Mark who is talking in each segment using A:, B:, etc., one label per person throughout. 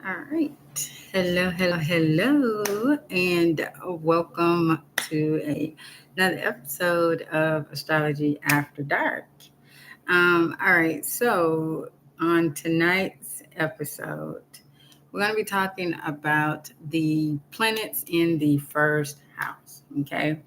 A: All right. Hello, hello, hello, and welcome to another episode of Astrology After Dark. All right. So, on tonight's episode, we're going to be talking about the planets in the first house. Okay.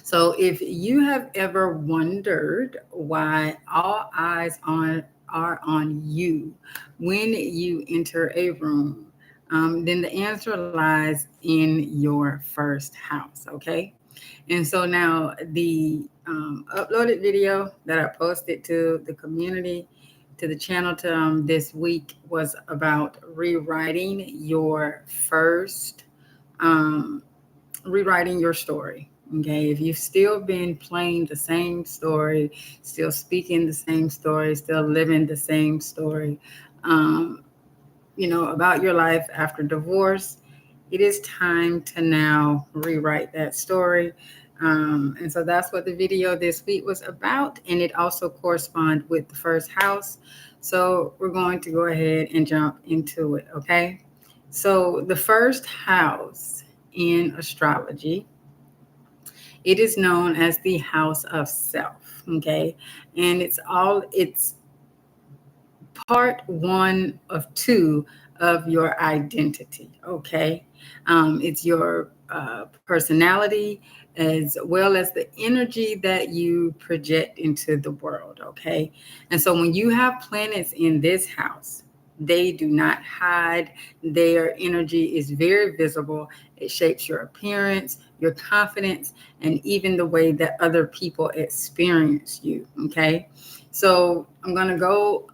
A: So, if you have ever wondered why all eyes are on you when you enter a room, then the answer lies in your first house. Okay. And so now the uploaded video that I posted to the community, to the channel to this week was about um, rewriting your story. Okay, if you've still been playing the same story, still speaking the same story, still living the same story, um, about your life after divorce, it is time to now rewrite that story. And so that's what the video this week was about. And it also corresponds with the first house. So we're going to go ahead and jump into it. Okay. So the first house in astrology, it is known as the house of self. Okay. And it's part one of two of your identity. Okay. It's your personality as well as the energy that you project into the world. Okay. And so when you have planets in this house, they do not hide. Their energy is very visible. It shapes your appearance, your confidence, and even the way that other people experience you. Okay. So I'm going to go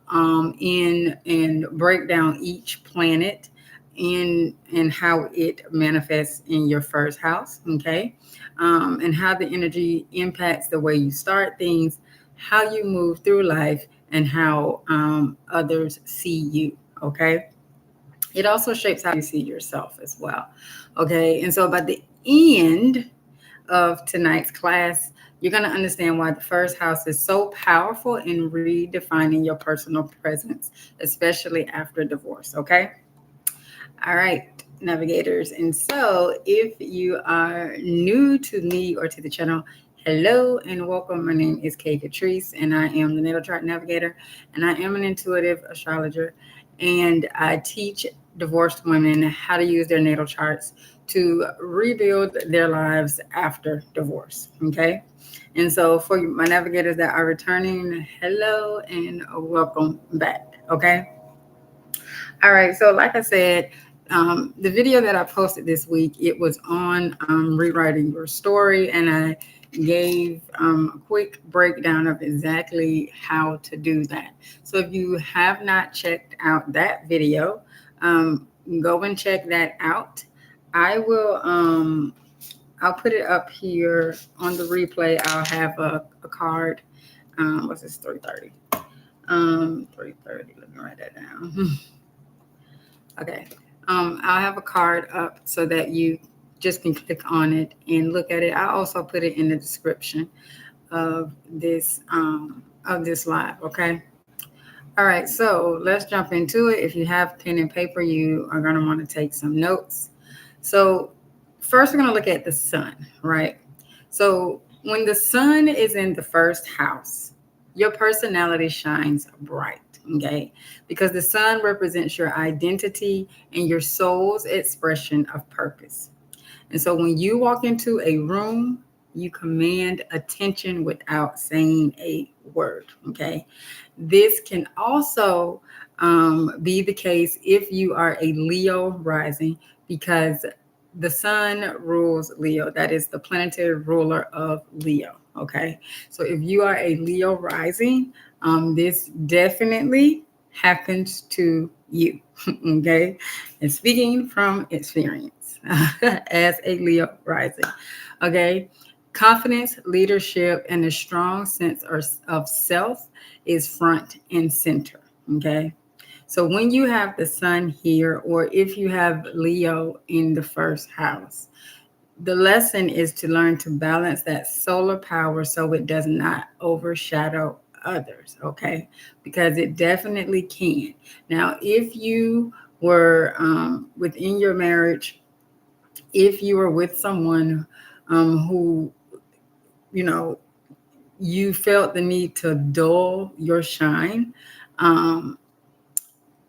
A: in and break down each planet and how it manifests in your first house, okay? And how the energy impacts the way you start things, how you move through life, and how others see you, okay? It also shapes how you see yourself as well, okay? And so by the end of tonight's class, you're going to understand why the first house is so powerful in redefining your personal presence, especially after divorce. Okay. All right, navigators. And so if you are new to me or to the channel, hello and welcome. My name is Katrice, and I am the natal chart navigator, and I am an intuitive astrologer, and I teach divorced women how to use their natal charts to rebuild their lives after divorce. Okay. And so for my navigators that are returning, hello and welcome back. Okay. All right. So, like I said, the video that I posted this week, it was on rewriting your story, and I gave a quick breakdown of exactly how to do that. So, if you have not checked out that video, go and check that out. I will. I'll put it up here on the replay. I'll have a card. What's this? 3:30. 3:30. Let me write that down. Okay. I'll have a card up so that you just can click on it and look at it. I also put it in the description of this live. Okay. All right. So let's jump into it. If you have pen and paper, you are going to want to take some notes. So first, we're going to look at the sun, right? So when the sun is in the first house, your personality shines bright. Okay, because the sun represents your identity and your soul's expression of purpose. And so when you walk into a room, you command attention without saying a word. Okay, this can also be the case if you are a Leo rising, because the sun rules Leo. That is the planetary ruler of Leo. Okay, so if you are a Leo rising, this definitely happens to you. Okay, and speaking from experience as a Leo rising. Okay, confidence, leadership, and a strong sense of self is front and center. Okay, so when you have the sun here, or if you have Leo in the first house, the lesson is to learn to balance that solar power so it does not overshadow others, okay? Because it definitely can. Now, if you were within your marriage, if you were with someone who, you know, you felt the need to dull your shine, um,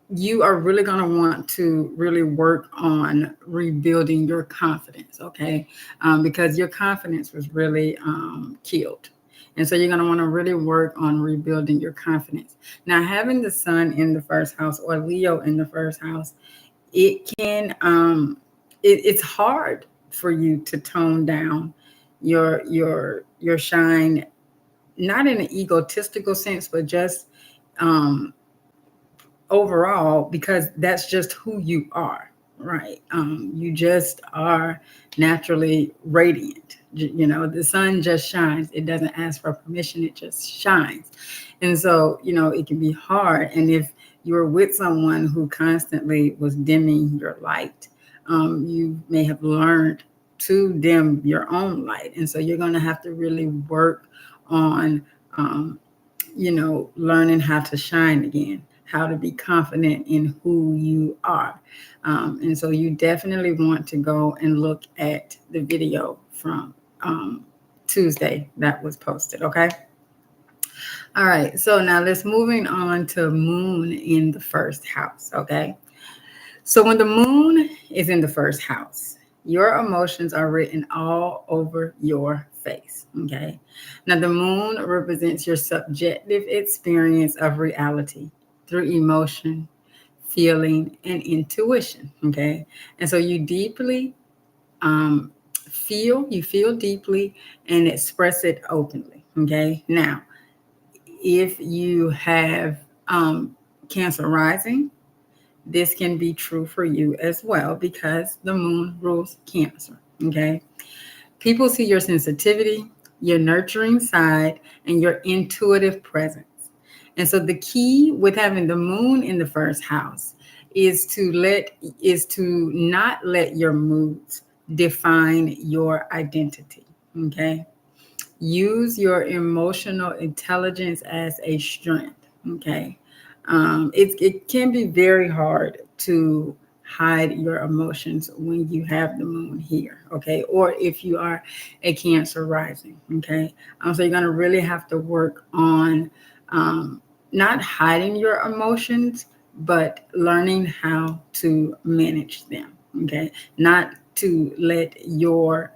A: you are really going to want to really work on rebuilding your confidence, okay? Because your confidence was really killed. And so you're going to want to really work on rebuilding your confidence. Now, having the sun in the first house or Leo in the first house, it can, it's hard for you to tone down your shine, not in an egotistical sense, but just um, overall, because that's just who you are, right? You just are naturally radiant. You know, the sun just shines. It doesn't ask for permission. It just shines. And so, you know, it can be hard. And if you're with someone who constantly was dimming your light, you may have learned to dim your own light. And so you're going to have to really work on, learning how to shine again, how to be confident in who you are. And so you definitely want to go and look at the video from Tuesday that was posted, okay? All right, so now let's moving on to moon in the first house, okay? So when the moon is in the first house, your emotions are written all over your face, okay? Now, the moon represents your subjective experience of reality through emotion, feeling, and intuition, okay? And so you feel deeply and express it openly, okay? Now, if you have Cancer rising, this can be true for you as well because the moon rules Cancer, okay? People see your sensitivity, your nurturing side, and your intuitive presence. And so the key with having the moon in the first house is to not let your moods define your identity, okay? Use your emotional intelligence as a strength, okay? It can be very hard to hide your emotions when you have the moon here, okay? Or if you are a Cancer rising, okay? So you're going to really have to work on not hiding your emotions, but learning how to manage them, okay? Not to let your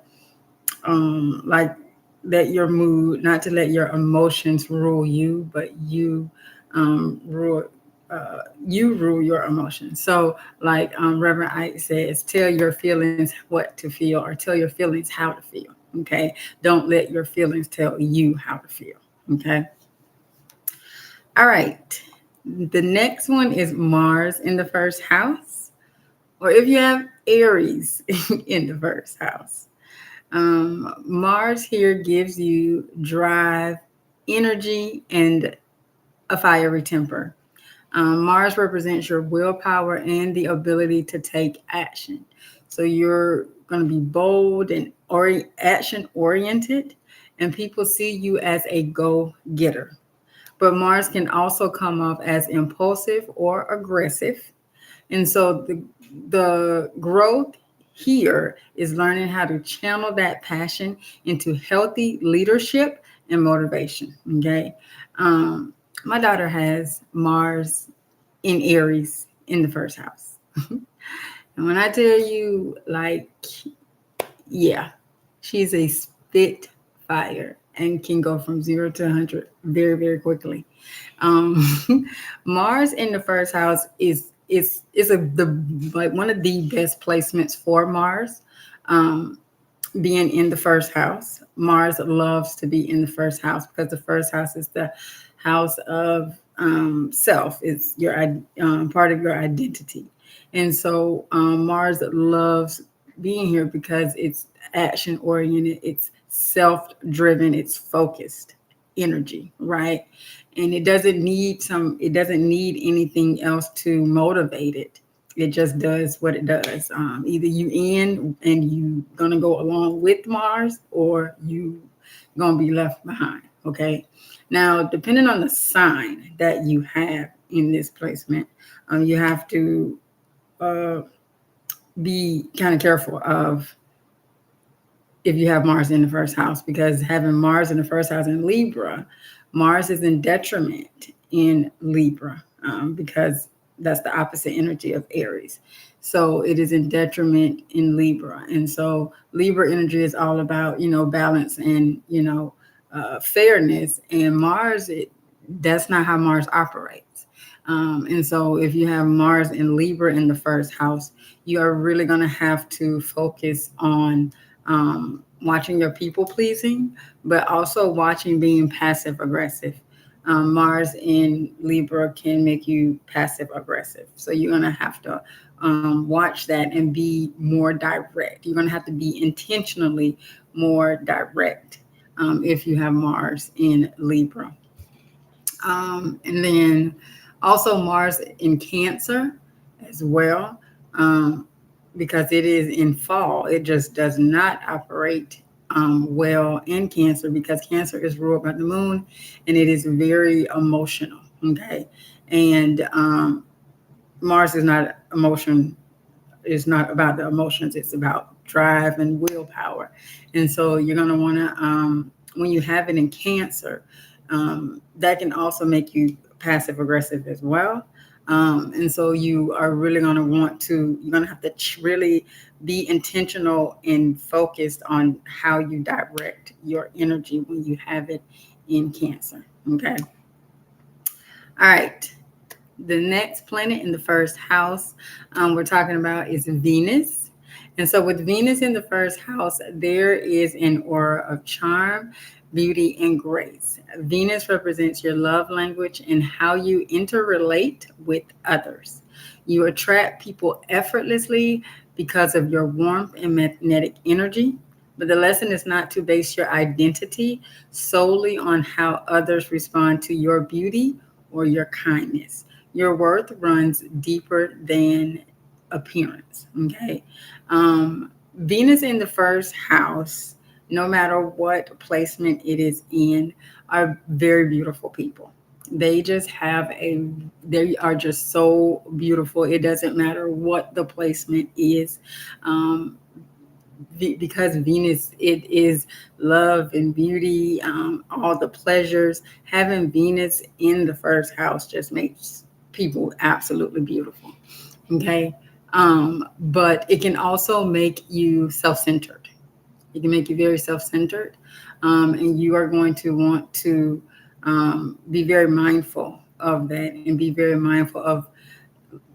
A: like let your mood, not to let your emotions rule you, but rule you rule your emotions. So, like Reverend Ike says, tell your feelings what to feel, or tell your feelings how to feel. Okay, don't let your feelings tell you how to feel. Okay. All right. The next one is Mars in the first house, or if you have Aries in the first house. Mars here gives you drive, energy, and a fiery temper. Mars represents your willpower and the ability to take action. So you're going to be bold and action oriented, and people see you as a go getter. But Mars can also come off as impulsive or aggressive. And so the growth here is learning how to channel that passion into healthy leadership and motivation. Okay. My daughter has Mars in Aries in the first house. And when I tell you, like, yeah, she's a spitfire and can go from 0 to 100 very, very quickly. Mars in the first house is like one of the best placements for Mars. Being in the first house, Mars loves to be in the first house because the first house is the house of self. It's your part of your identity, and so Mars loves being here because it's action oriented, it's self driven, it's focused energy, right? And it doesn't need anything else to motivate it. It just does what it does. Either you in and you gonna go along with Mars, or you gonna be left behind. Okay. Now, depending on the sign that you have in this placement, you have to uh, be kind of careful of if you have Mars in the first house, because having Mars in the first house in Libra, Mars is in detriment in Libra, because that's the opposite energy of Aries. So it is in detriment in Libra. And so Libra energy is all about, balance and, fairness. And Mars, that's not how Mars operates. And so if you have Mars in Libra in the first house, you are really going to have to focus on watching your people pleasing, but also watching being passive aggressive. Mars in Libra can make you passive aggressive. So you're going to have to watch that and be more direct. You're going to have to be intentionally more direct if you have Mars in Libra. And then also Mars in Cancer as well, because it is in fall. It just does not operate well in Cancer, because Cancer is ruled by the moon and it is very emotional. Okay. And Mars is not emotion, it's not about the emotions, it's about drive and willpower. And so you're going to want to, when you have it in Cancer, that can also make you passive aggressive as well. And so you are really going to want to, you're going to have to really be intentional and focused on how you direct your energy when you have it in Cancer. Okay. All right. The next planet in the first house we're talking about is Venus. And so with Venus in the first house, there is an aura of charm, beauty, and grace. Venus represents your love language and how you interrelate with others. You attract people effortlessly because of your warmth and magnetic energy. But the lesson is not to base your identity solely on how others respond to your beauty or your kindness. Your worth runs deeper than appearance. Okay. Venus in the first house, no matter what placement it is in, are very beautiful people. They just they are just so beautiful. It doesn't matter what the placement is. Because Venus, it is love and beauty, all the pleasures. Having Venus in the first house just makes people absolutely beautiful. Okay. But it can also make you self-centered. It can make you very self-centered. And you are going to want to be very mindful of that, and be very mindful of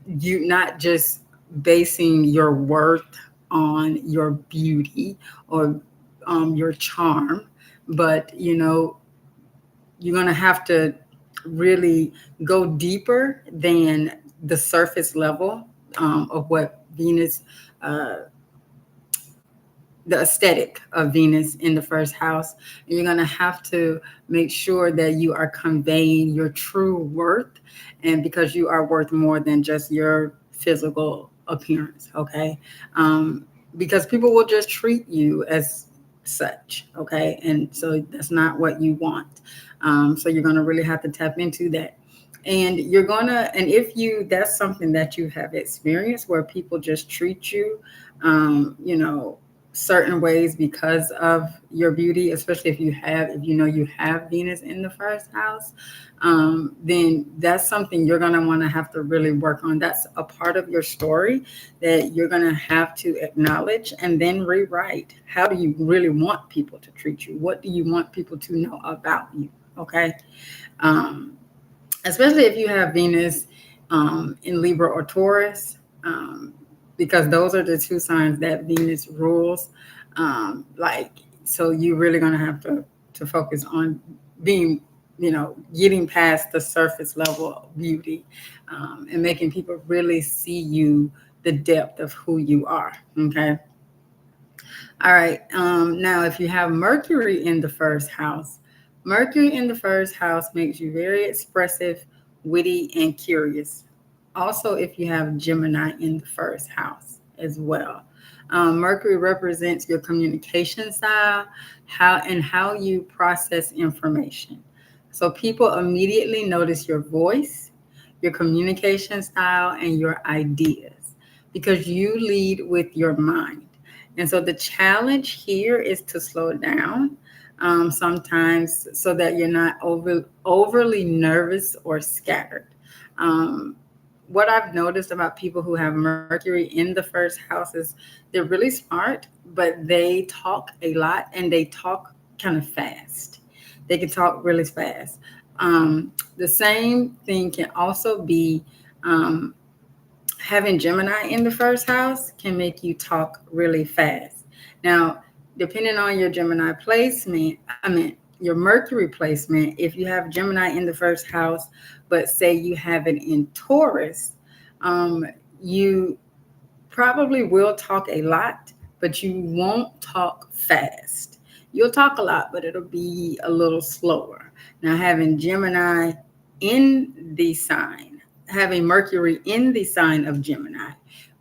A: you not just basing your worth on your beauty or your charm, but you're going to have to really go deeper than the surface level of what Venus, uh, the aesthetic of Venus in the first house. And you're going to have to make sure that you are conveying your true worth, and because you are worth more than just your physical appearance. Okay. Because people will just treat you as such. Okay. And so that's not what you want. So you're going to really have to tap into that. And and if that's something that you have experienced, where people just treat you, you know, certain ways because of your beauty, especially if you have Venus in the first house, then that's something you're going to want to have to really work on. That's a part of your story that you're going to have to acknowledge and then rewrite. How do you really want people to treat you? What do you want people to know about you? Okay. Um, Especially if you have Venus in Libra or Taurus, because those are the two signs that Venus rules. Like, so you're really going to have to focus on being, getting past the surface level of beauty, and making people really see you, the depth of who you are. Okay. All right. Now, if you have Mercury in the first house, Mercury in the first house makes you very expressive, witty, and curious. Also, if you have Gemini in the first house as well. Mercury represents your communication style, how you process information. So people immediately notice your voice, your communication style, and your ideas. because you lead with your mind. And so the challenge here is to slow down sometimes so that you're not overly nervous or scattered. Um, what I've noticed about people who have Mercury in the first house is they're really smart, but they talk a lot and they talk kind of fast. They can talk really fast. The same thing can also be um, having Gemini in the first house can make you talk really fast. Now, depending on your Gemini placement, your Mercury placement, if you have Gemini in the first house, but say you have it in Taurus, you probably will talk a lot, but you won't talk fast. You'll talk a lot, but it'll be a little slower. Now, having Gemini in the sign, having Mercury in the sign of Gemini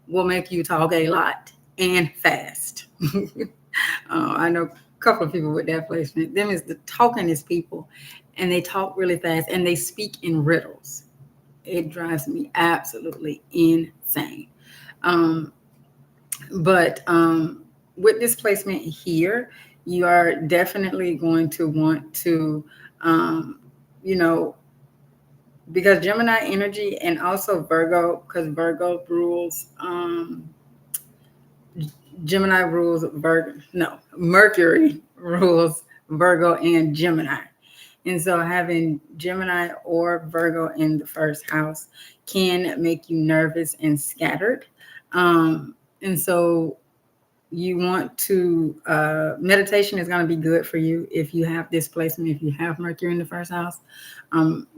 A: will make you talk a lot and fast. I know a couple of people with that placement. Them is the talkingest people, and they talk really fast and they speak in riddles. It drives me absolutely insane. Um, but with this placement here, you are definitely going to want to, um, you know, because Gemini energy and also Virgo, because Virgo rules, Gemini rules Virgo, no, Mercury rules Virgo and Gemini. And so having Gemini or Virgo in the first house can make you nervous and scattered. And so you want to meditation is going to be good for you if you have this placement, if you have Mercury in the first house.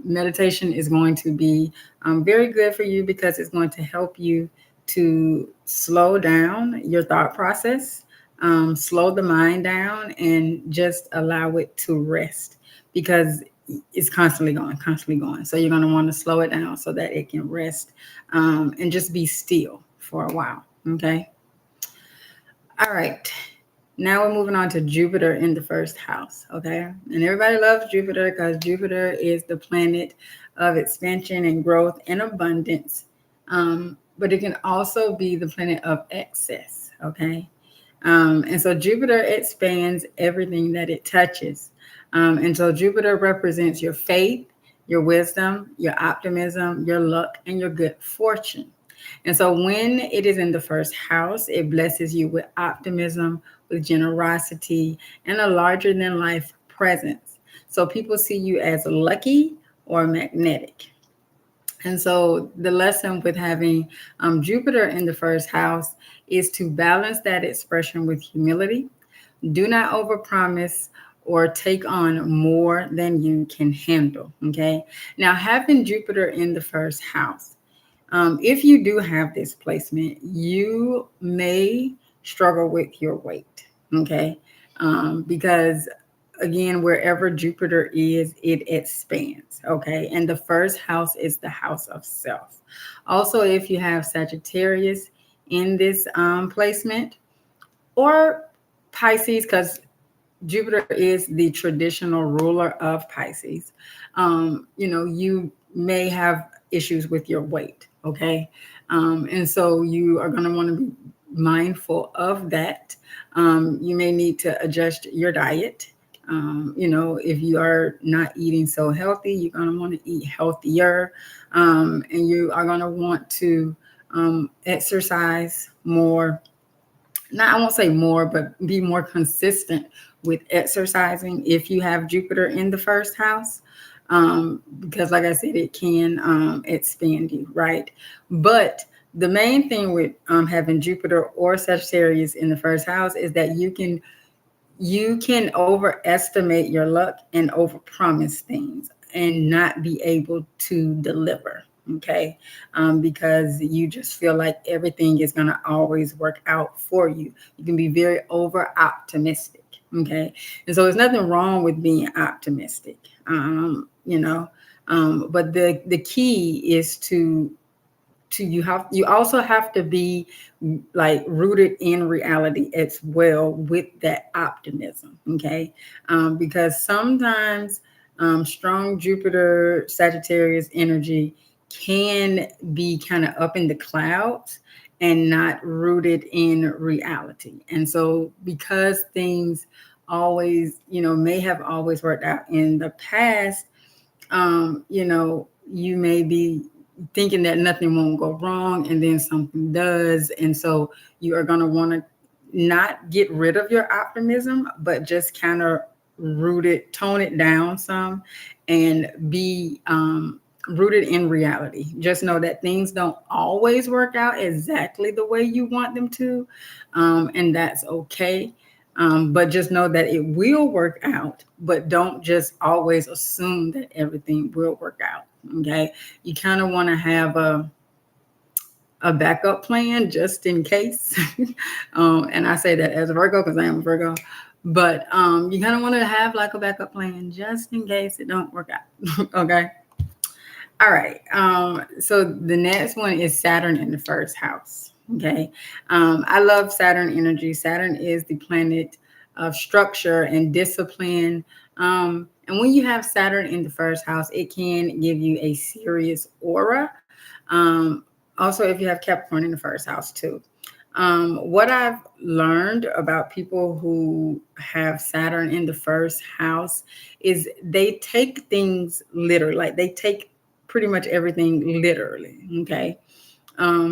A: Meditation is going to be very good for you because it's going to help you to slow down your thought process, slow the mind down, and just allow it to rest because it's constantly going. So you're going to want to slow it down so that it can rest and just be still for a while. Okay. All right. Now we're moving on to Jupiter in the first house. Okay. And everybody loves Jupiter because Jupiter is the planet of expansion and growth and abundance. But it can also be the planet of excess. Okay. And so Jupiter expands everything that it touches. And so Jupiter represents your faith, your wisdom, your optimism, your luck, and your good fortune. And so when it is in the first house, it blesses you with optimism, with generosity, and a larger than life presence. So people see you as lucky or magnetic. And so the lesson with having Jupiter in the first house is to balance that expression with humility. Do not overpromise or take on more than you can handle. Okay. Now, having Jupiter in the first house, if you do have this placement, you may struggle with your weight. Okay. Because again, wherever Jupiter is, it expands. Okay. And the first house is the house of self. Also, if you have Sagittarius in this placement or Pisces, because Jupiter is the traditional ruler of Pisces, you may have issues with your weight. Okay. And so you are going to want to be mindful of that. You may need to adjust your diet. If you are not eating so healthy, you're going to want to eat healthier. And you are going to want to exercise more. Not, I won't say more, but be more consistent with exercising if you have Jupiter in the first house. Because like I said, it can expand you, right? But the main thing with having Jupiter or Sagittarius in the first house is that you can overestimate your luck and overpromise things and not be able to deliver. Okay. Because you just feel like everything is going to always work out for you. You can be very over optimistic. Okay. And so there's nothing wrong with being optimistic. But the key is to you also have to be like rooted in reality as well with that optimism. Okay. Because sometimes strong Jupiter Sagittarius energy can be kind of up in the clouds and not rooted in reality. And so because things always, may have always worked out in the past, you may be thinking that nothing won't go wrong, and then something does. And so you are going to want to not get rid of your optimism, but just kind of tone it down some, and be rooted in reality. Just know that things don't always work out exactly the way you want them to, and that's okay. But just know that it will work out, but don't just always assume that everything will work out. Okay. You kind of want to have a backup plan just in case. And I say that as a Virgo because I am a Virgo, but you kind of want to have like a backup plan just in case it don't work out. Okay. All right. So the next one is Saturn in the first house. Okay. I love Saturn energy. Saturn is the planet of structure and discipline. And when you have Saturn in the first house, it can give you a serious aura. Also, if you have Capricorn in the first house too. What I've learned about people who have Saturn in the first house is they take things literally, like they take pretty much everything literally. Okay.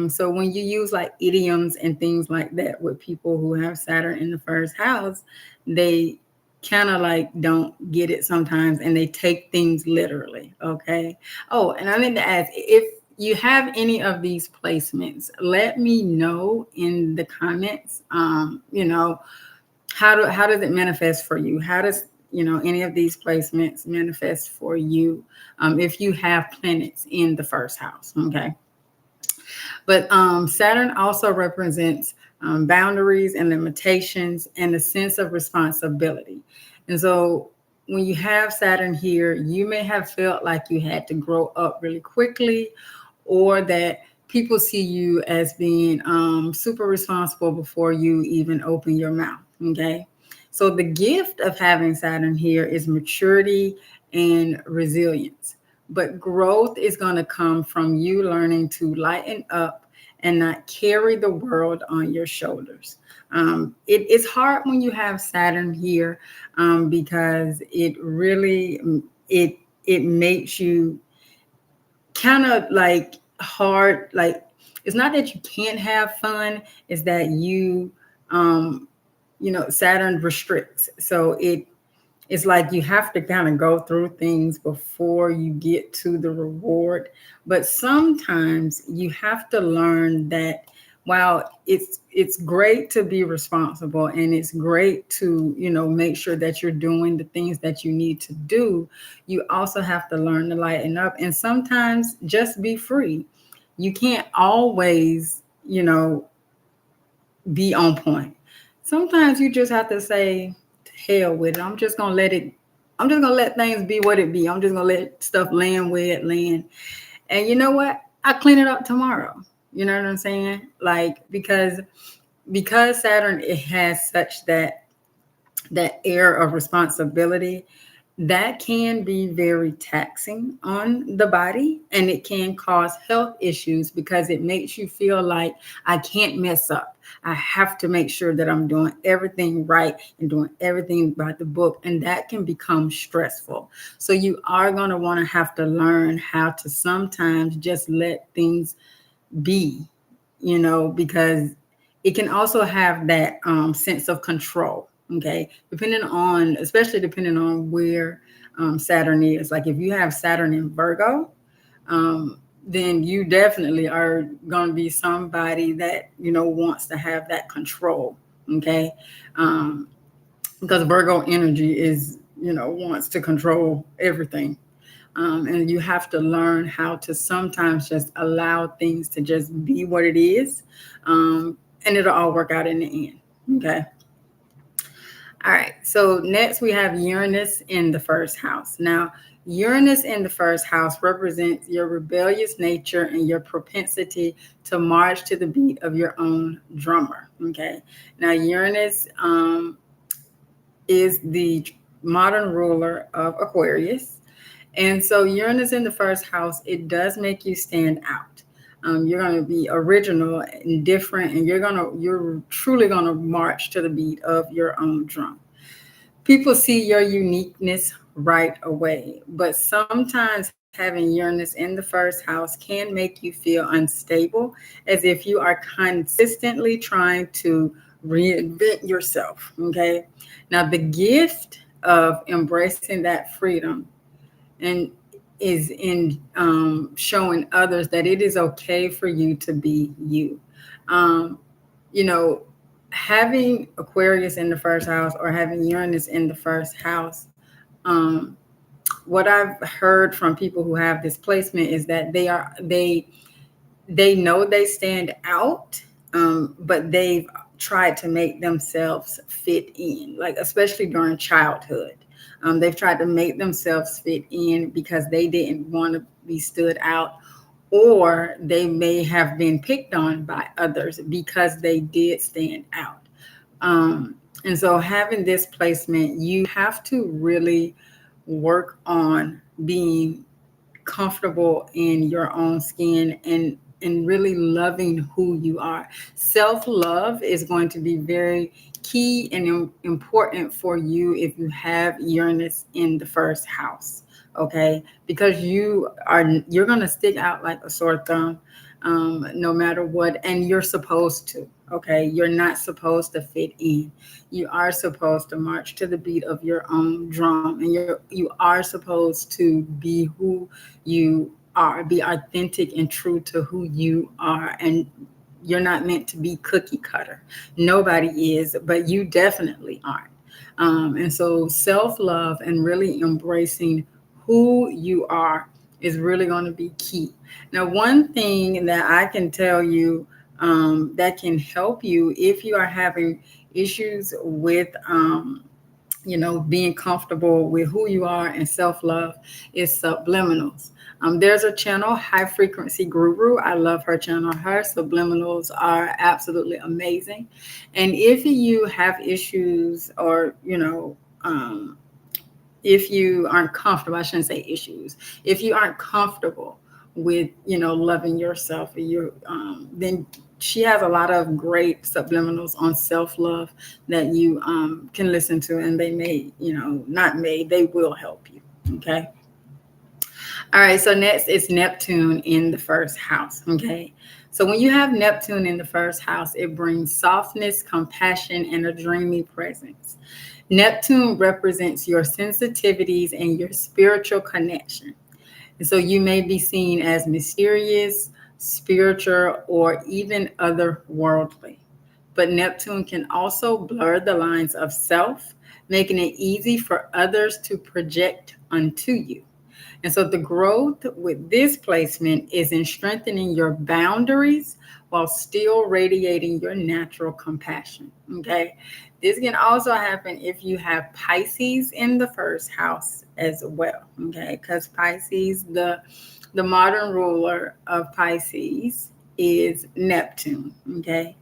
A: So when you use like idioms and things like that with people who have Saturn in the first house, they kind of like don't get it sometimes, and they take things literally. Okay. Oh, and I meant to ask, if you have any of these placements, let me know in the comments. How does it manifest for you? How does any of these placements manifest for you, if you have planets in the first house? Okay. But Saturn also represents boundaries and limitations and a sense of responsibility. And so when you have Saturn here, you may have felt like you had to grow up really quickly, or that people see you as being super responsible before you even open your mouth. Okay. So the gift of having Saturn here is maturity and resilience. But growth is going to come from you learning to lighten up and not carry the world on your shoulders. It's hard when you have Saturn here, because it really it makes you kind of like hard. Like, it's not that you can't have fun; it's that Saturn restricts. So it's like you have to kind of go through things before you get to the reward. But sometimes you have to learn that while it's great to be responsible, and it's great to, make sure that you're doing the things that you need to do, you also have to learn to lighten up and sometimes just be free. You can't always, be on point. Sometimes you just have to say, hell with it. I'm just gonna let things be what it be. I'm just gonna let stuff land where it land. And you know what? I clean it up tomorrow. You know what I'm saying? Like, because Saturn, it has such that air of responsibility, that can be very taxing on the body, and it can cause health issues because it makes you feel like I can't mess up. I have to make sure that I'm doing everything right and doing everything by the book, and that can become stressful. So you are going to want to have to learn how to sometimes just let things be, because it can also have that sense of control. Okay, especially depending on where Saturn is. Like if you have Saturn in Virgo, then you definitely are going to be somebody that wants to have that control. Okay, because Virgo energy is wants to control everything. And you have to learn how to sometimes just allow things to just be what it is, and it'll all work out in the end. Okay. All right. So next we have Uranus in the first house. Now, Uranus in the first house represents your rebellious nature and your propensity to march to the beat of your own drummer. Okay. Now, Uranus is the modern ruler of Aquarius. And so Uranus in the first house, it does make you stand out. You're going to be original and different, and you're truly going to march to the beat of your own drum. People see your uniqueness right away, but sometimes having Uranus in the first house can make you feel unstable, as if you are consistently trying to reinvent yourself. Okay. Now, the gift of embracing that freedom and is in showing others that it is okay for you to be you. Um, you know, having Aquarius in the first house or having Uranus in the first house, um, what I've heard from people who have this placement is that they know they stand out, but they've tried to make themselves fit in, like especially during childhood. They've tried to make themselves fit in because they didn't want to be stood out, or they may have been picked on by others because they did stand out. And so, having this placement, you have to really work on being comfortable in your own skin and really loving who you are. Self-love is going to be very key and important for you if you have Uranus in the first house. Okay, because you're going to stick out like a sore thumb, no matter what, and you're supposed to. Okay, you're not supposed to fit in. You are supposed to march to the beat of your own drum, and you are supposed to be who you are, be authentic and true to who you are. And you're not meant to be cookie cutter. Nobody is, but you definitely aren't. And so self-love and really embracing who you are is really going to be key. Now, one thing that I can tell you that can help you if you are having issues with being comfortable with who you are and self-love is subliminals. There's a channel, High Frequency Guru. I love her channel. Her subliminals are absolutely amazing. And if you have issues or, if you aren't comfortable, I shouldn't say issues, if you aren't comfortable with, loving yourself, then she has a lot of great subliminals on self-love that you can listen to, and they may, they will help you. Okay. All right. So next is Neptune in the first house. Okay. So when you have Neptune in the first house, it brings softness, compassion, and a dreamy presence. Neptune represents your sensitivities and your spiritual connection. And so you may be seen as mysterious, spiritual, or even otherworldly. But Neptune can also blur the lines of self, making it easy for others to project onto you. And so the growth with this placement is in strengthening your boundaries while still radiating your natural compassion. Okay. This can also happen if you have Pisces in the first house as well. Okay. Because Pisces, the modern ruler of Pisces is Neptune. Okay.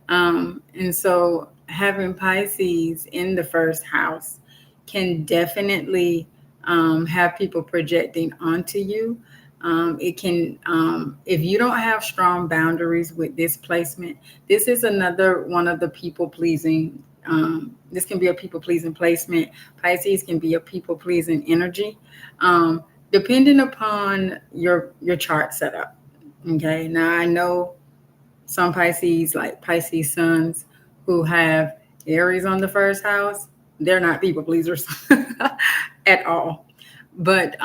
A: And so having Pisces in the first house can definitely have people projecting onto you. It can, if you don't have strong boundaries with this placement, this is another one of the people pleasing. This can be a people pleasing placement. Pisces can be a people pleasing energy, depending upon your chart setup. Okay. Now I know some Pisces, like Pisces suns, who have Aries on the first house, they're not people pleasers at all. But,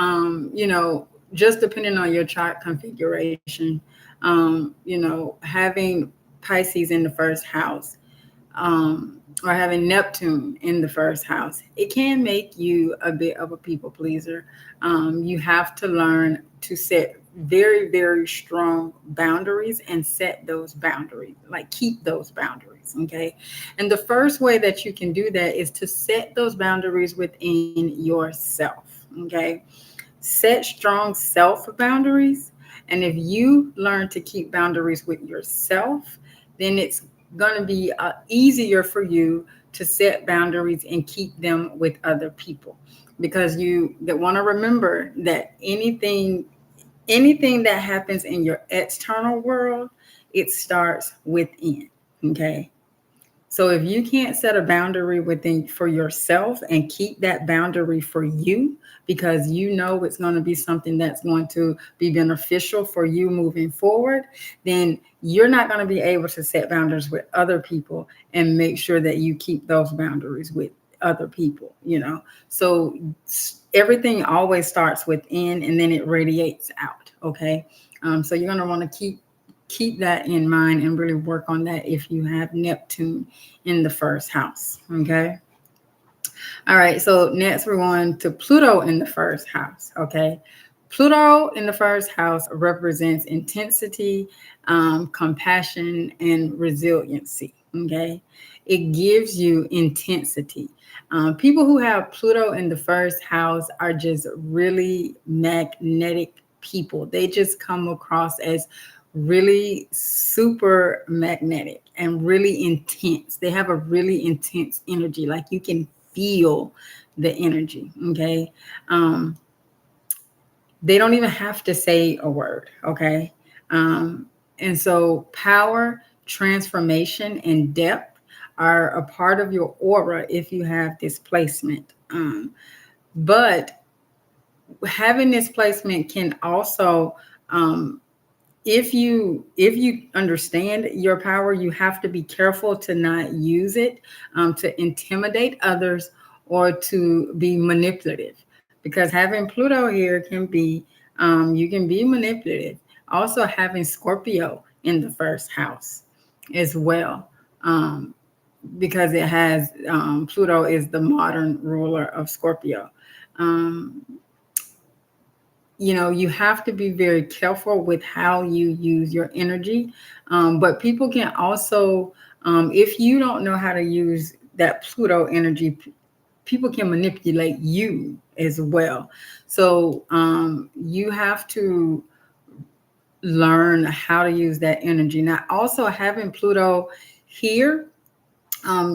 A: just depending on your chart configuration, having Pisces in the first house, or having Neptune in the first house, it can make you a bit of a people pleaser. You have to learn to set very, very strong boundaries and set those boundaries, like keep those boundaries. Okay. And the first way that you can do that is to set those boundaries within yourself. Okay. Set strong self boundaries. And if you learn to keep boundaries with yourself, then it's going to be easier for you to set boundaries and keep them with other people, because you want to remember that anything anything that happens in your external world, it starts within. Okay. So if you can't set a boundary within for yourself and keep that boundary for you, because you know it's going to be something that's going to be beneficial for you moving forward, then you're not going to be able to set boundaries with other people and make sure that you keep those boundaries with other people, you know. So everything always starts within and then it radiates out. Okay. So you're going to want to keep that in mind and really work on that if you have Neptune in the first house. Okay. All right. So next we're going to Pluto in the first house. Okay. Pluto in the first house represents intensity, compassion, and resiliency. Okay. It gives you intensity. People who have Pluto in the first house are just really magnetic people. They just come across as really super magnetic and really intense. They have a really intense energy. Like you can feel the energy. Okay. They don't even have to say a word. Okay. And so power, transformation, and depth are a part of your aura if you have this placement. But having this placement can also if you understand your power, you have to be careful to not use it to intimidate others or to be manipulative, because having Pluto here can be you can be manipulative. Also having Scorpio in the first house as well, because it has Pluto is the modern ruler of Scorpio. Um, you know, you have to be very careful with how you use your energy. But people can also, if you don't know how to use that Pluto energy, people can manipulate you as well. So you have to learn how to use that energy. Now, also having Pluto here,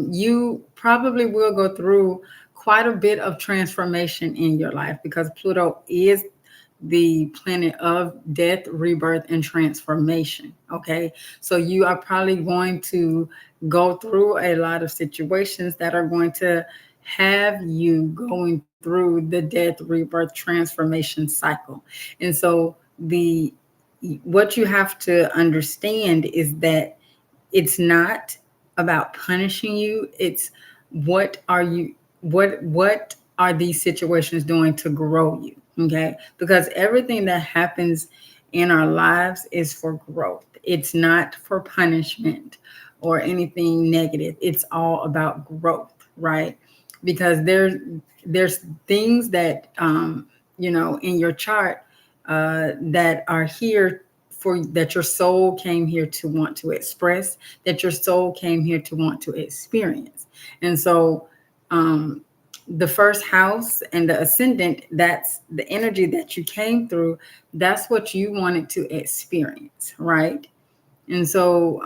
A: you probably will go through quite a bit of transformation in your life, because Pluto is the planet of death, rebirth, and transformation. Okay. So you are probably going to go through a lot of situations that are going to have you going through the death, rebirth, transformation cycle. And so the what you have to understand is that it's not about punishing you. It's what are these situations doing to grow you? Okay. Because everything that happens in our lives is for growth. It's not for punishment or anything negative. It's all about growth, right? Because there's things that you know, in your chart that are here for that your soul came here to want to express, that your soul came here to want to experience. And so the first house and the ascendant, that's the energy that you came through. That's what you wanted to experience, right? And so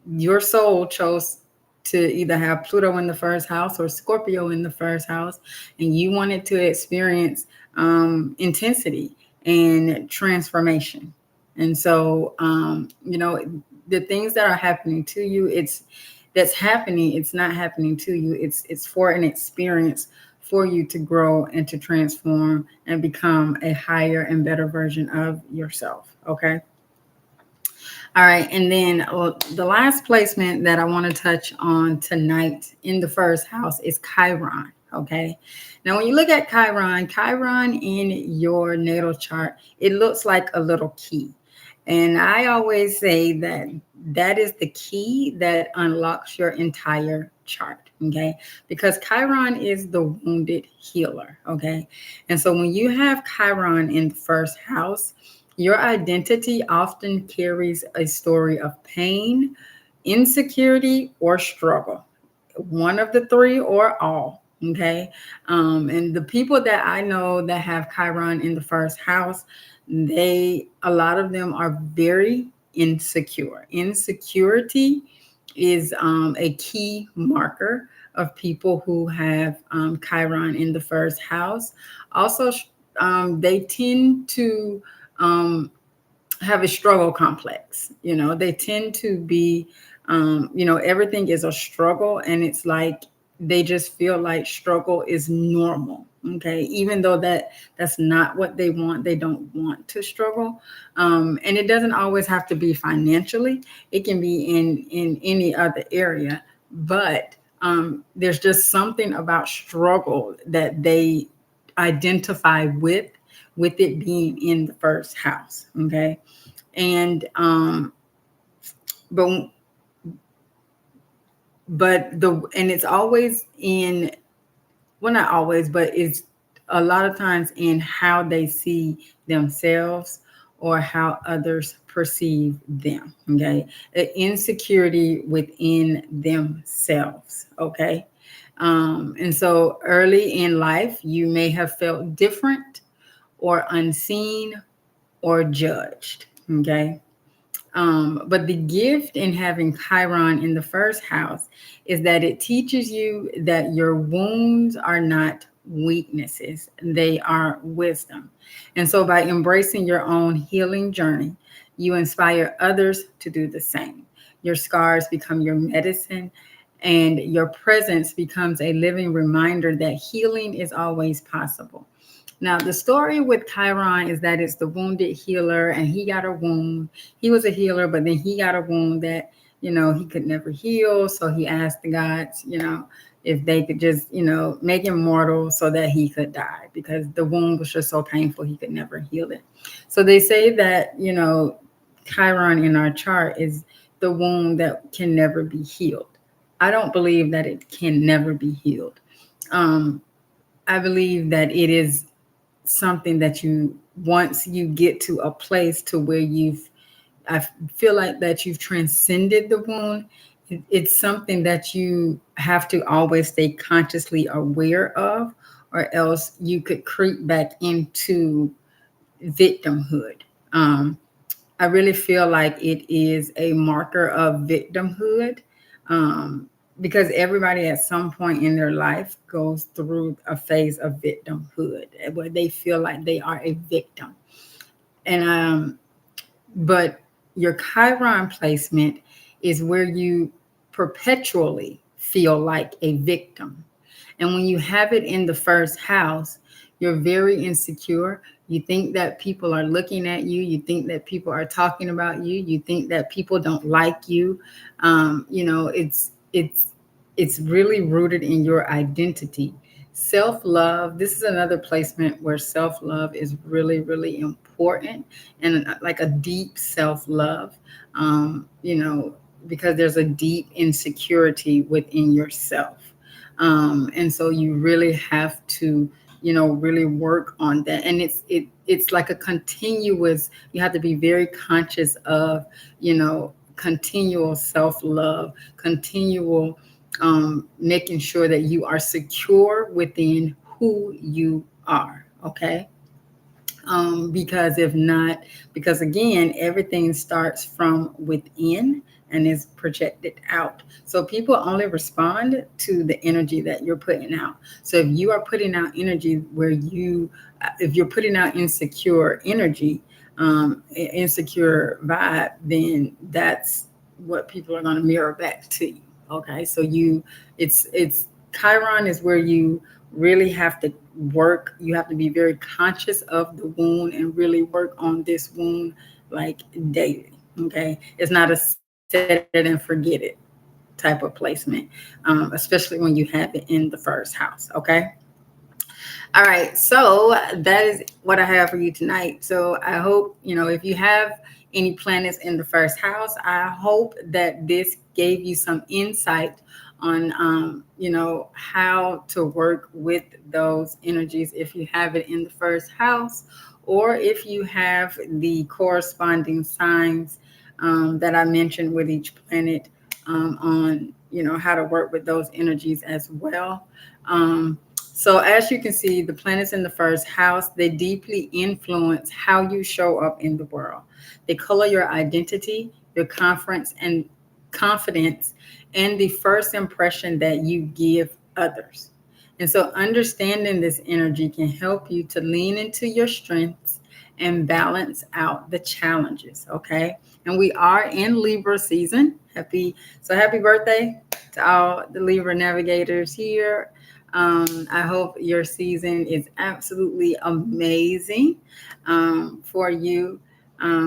A: your soul chose to either have Pluto in the first house or Scorpio in the first house, and you wanted to experience intensity and transformation. And so, you know, the things that are happening to you, that's happening. It's not happening to you. It's for an experience for you to grow and to transform and become a higher and better version of yourself. Okay. All right. And then the last placement that I want to touch on tonight in the first house is Chiron. Okay. Now, when you look at Chiron in your natal chart, it looks like a little key. And I always say that that is the key that unlocks your entire chart. Okay. Because Chiron is the wounded healer. Okay. And so when you have Chiron in the first house, your identity often carries a story of pain, insecurity, or struggle. One of the three or all. Okay. And the people that I know that have Chiron in the first house, a lot of them are very insecure. Insecurity is a key marker of people who have Chiron in the first house. Also, they tend to have a struggle complex. They tend to be, everything is a struggle, and it's like they just feel like struggle is normal. Okay, even though that's not what they want. They don't want to struggle, and it doesn't always have to be financially. It can be in any other area, but there's just something about struggle that they identify with it being in the first house. Okay, and but it's always in, well, not always, but it's a lot of times in how they see themselves or how others perceive them. Okay, an insecurity within themselves. Okay, and so early in life you may have felt different or unseen or judged. Okay, but the gift in having Chiron in the first house is that it teaches you that your wounds are not weaknesses, they are wisdom. And so by embracing your own healing journey, you inspire others to do the same. Your scars become your medicine, and your presence becomes a living reminder that healing is always possible. Now, the story with Chiron is that it's the wounded healer, and he got a wound. He was a healer, but then he got a wound that, he could never heal. So he asked the gods, if they could just, make him mortal so that he could die, because the wound was just so painful, he could never heal it. So they say that, Chiron in our chart is the wound that can never be healed. I don't believe that it can never be healed. I believe that it is something that once you get to a place to where I feel like that you've transcended the wound, it's something that you have to always stay consciously aware of, or else you could creep back into victimhood. I really feel like it is a marker of victimhood, because everybody at some point in their life goes through a phase of victimhood where they feel like they are a victim. And but your Chiron placement is where you perpetually feel like a victim. And when you have it in the first house, you're very insecure. You think that people are looking at you. You think that people are talking about you. You think that people don't like you. It's really rooted in your identity. Self-love. This is another placement where self-love is really, really important, and like a deep self-love. Because there's a deep insecurity within yourself. And so you really have to, really work on that. And it's like a continuous, you have to be very conscious of, continual self-love, continual making sure that you are secure within who you are. Okay. Because if not, because again, everything starts from within and is projected out. So people only respond to the energy that you're putting out. So if you are putting out energy if you're putting out insecure energy, insecure vibe, then that's what people are going to mirror back to you. Okay. So it's Chiron is where you really have to work. You have to be very conscious of the wound and really work on this wound like daily. Okay. It's not a set it and forget it type of placement, especially when you have it in the first house. Okay. All right. So that is what I have for you tonight. So I hope, if you have any planets in the first house, I hope that this gave you some insight on, how to work with those energies if you have it in the first house, or if you have the corresponding signs that I mentioned with each planet, on, how to work with those energies as well. So as you can see, the planets in the first house, they deeply influence how you show up in the world. They color your identity, your confidence, and the first impression that you give others. And so understanding this energy can help you to lean into your strengths and balance out the challenges. Okay. And we are in Libra season. Happy birthday to all the Libra navigators here. I hope your season is absolutely amazing for you.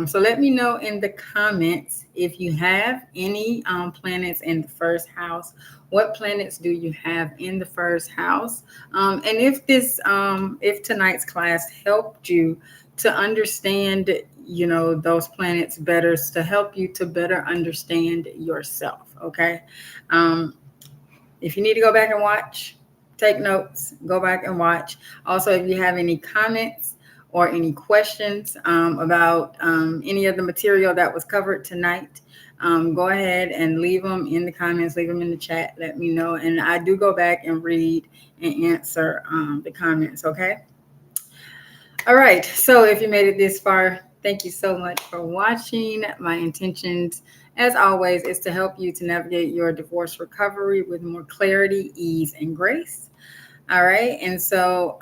A: So let me know in the comments if you have any planets in the first house. What planets do you have in the first house? And if tonight's class helped you to understand, those planets better, to help you to better understand yourself. Okay. If you need to go back and watch, take notes, go back and watch. Also, if you have any comments or any questions about any of the material that was covered tonight, go ahead and leave them in the comments, leave them in the chat, let me know. And I do go back and read and answer the comments, okay? All right, so if you made it this far, thank you so much for watching. My intentions, as always, is to help you to navigate your divorce recovery with more clarity, ease, and grace. All right, and so,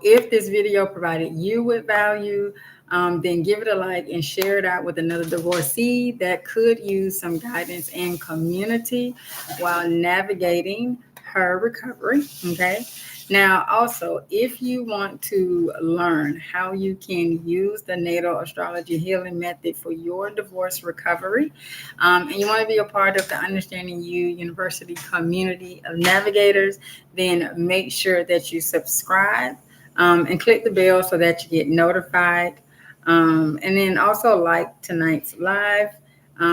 A: if this video provided you with value, then give it a like and share it out with another divorcee that could use some guidance and community while navigating her recovery. Okay. Now, also, if you want to learn how you can use the natal astrology healing method for your divorce recovery, and you want to be a part of the Understanding You University community of navigators, then make sure that you subscribe and click the bell so that you get notified. And then also like tonight's live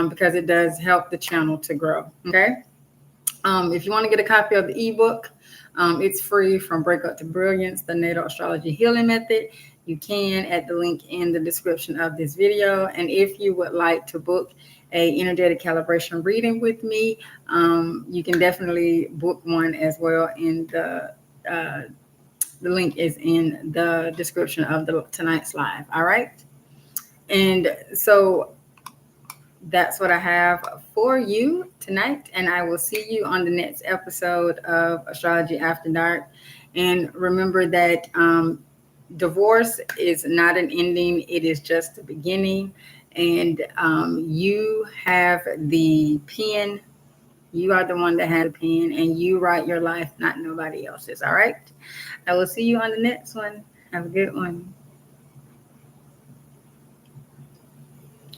A: because it does help the channel to grow. Okay. If you want to get a copy of the ebook, it's free, From Breakup to Brilliance, the Natal Astrology Healing Method. You can at the link in the description of this video. And if you would like to book a energetic calibration reading with me, you can definitely book one as well. In the link is in the description of tonight's live. All right. And so that's what I have for you tonight. And I will see you on the next episode of Astrology After Dark. And remember that divorce is not an ending. It is just the beginning. And you have the pen. You are the one that has a pen, and you write your life, not nobody else's. All right. I will see you on the next one. Have a good one.